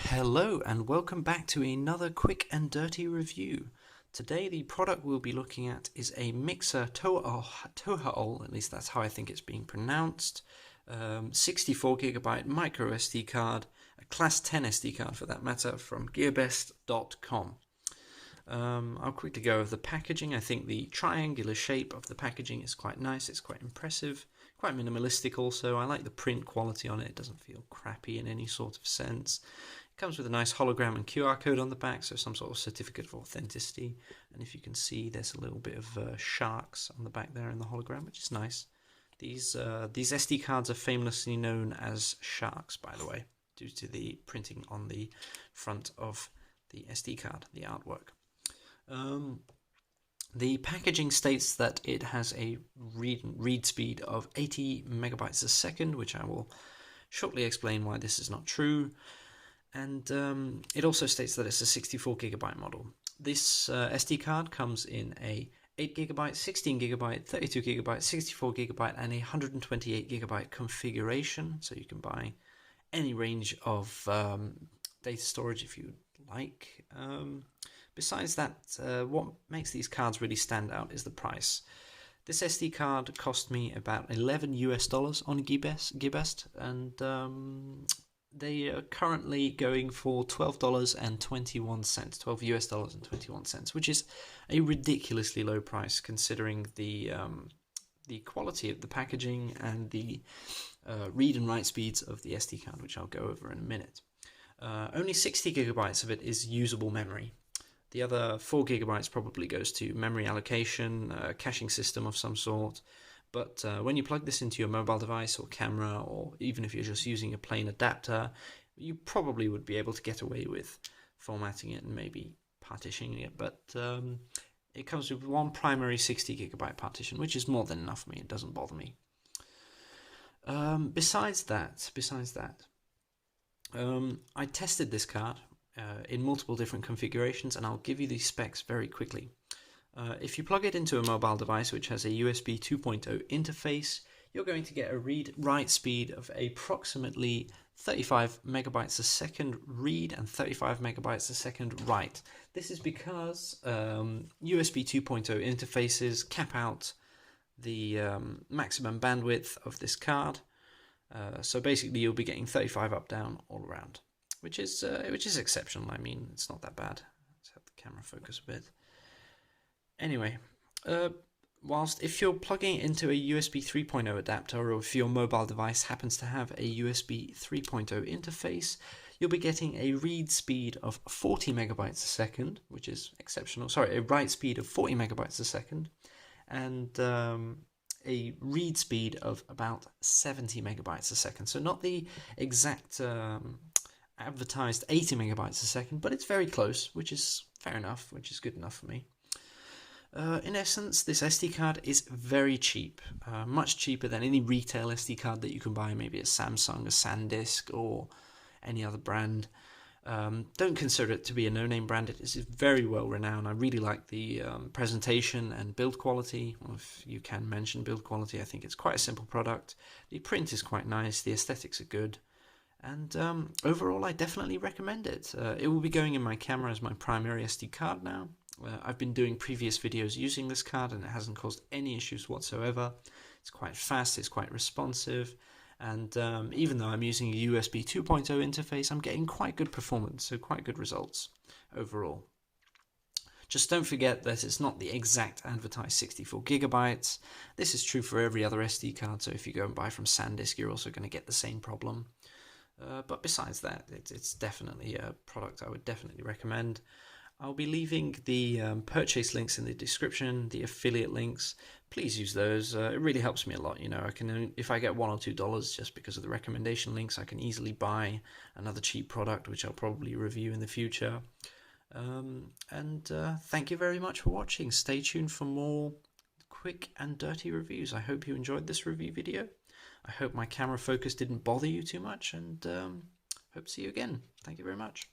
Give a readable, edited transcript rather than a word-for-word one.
Hello and welcome back to another quick and dirty review. Today the product we'll be looking at is a Mixza Tohaoll, at least that's how I think it's being pronounced, 64GB micro SD card, a class 10 SD card for that matter, from Gearbest.com. I'll quickly go over the packaging. I think the triangular shape of the packaging is quite nice, it's quite impressive, quite minimalistic also. I like the print quality on it, it doesn't feel crappy in any sort of sense. It comes with a nice hologram and QR code on the back, so some sort of certificate of authenticity. And if you can see, there's a little bit of sharks on the back there in the hologram, which is nice. These SD cards are famously known as sharks, by the way, due to the printing on the front of the SD card, the artwork. The packaging states that it has a read speed of 80 megabytes a second, which I will shortly explain why this is not true. And it also states that it's a 64GB model. This SD card comes in a 8GB, 16GB, 32GB, 64GB, and a 128GB configuration. So you can buy any range of data storage if you like. Besides that, what makes these cards really stand out is the price. This SD card cost me about $11 on Gearbest, and they are currently going for $12.21, $12 and 21 cents, which is a ridiculously low price considering the quality of the packaging and the read and write speeds of the SD card, which I'll go over in a minute. Only 60GB of it is usable memory. The other 4GB probably goes to memory allocation, a caching system of some sort. But when you plug this into your mobile device or camera, or even if you're just using a plain adapter, you probably would be able to get away with formatting it and maybe partitioning it. But it comes with one primary 60GB partition, which is more than enough for me. It doesn't bother me. Besides that, I tested this card in multiple different configurations, and I'll give you these specs very quickly. If you plug it into a mobile device which has a USB 2.0 interface, you're going to get a read-write speed of approximately 35 megabytes a second read and 35 megabytes a second write. This is because USB 2.0 interfaces cap out the maximum bandwidth of this card. So basically you'll be getting 35 up, down, all around, which is exceptional. I mean, it's not that bad. Let's have the camera focus a bit. Anyway, whilst if you're plugging it into a USB 3.0 adapter, or if your mobile device happens to have a USB 3.0 interface, you'll be getting a read speed of 40 megabytes a second, which is exceptional. Sorry, a write speed of 40 megabytes a second, and a read speed of about 70 megabytes a second. So not the exact advertised 80 megabytes a second, but it's very close, which is fair enough, which is good enough for me. In essence, this SD card is very cheap, much cheaper than any retail SD card that you can buy, maybe at Samsung, a SanDisk, or any other brand. Don't consider it to be a no-name brand. It is very well renowned. I really like the presentation and build quality. Well, if you can mention build quality, I think it's quite a simple product. The print is quite nice, the aesthetics are good, and overall I definitely recommend it. It will be going in my camera as my primary SD card now. I've been doing previous videos using this card and it hasn't caused any issues whatsoever. It's quite fast, it's quite responsive, and even though I'm using a USB 2.0 interface, I'm getting quite good performance, so quite good results overall. Just don't forget that it's not the exact advertised 64GB. This is true for every other SD card, so if you go and buy from SanDisk, you're also going to get the same problem. But besides that, it's definitely a product I would definitely recommend. I'll be leaving the purchase links in the description, the affiliate links. Please use those. It really helps me a lot. You know, I can, if I get $1 or $2 just because of the recommendation links, I can easily buy another cheap product, which I'll probably review in the future. Thank you very much for watching. Stay tuned for more quick and dirty reviews. I hope you enjoyed this review video. I hope my camera focus didn't bother you too much, and hope to see you again. Thank you very much.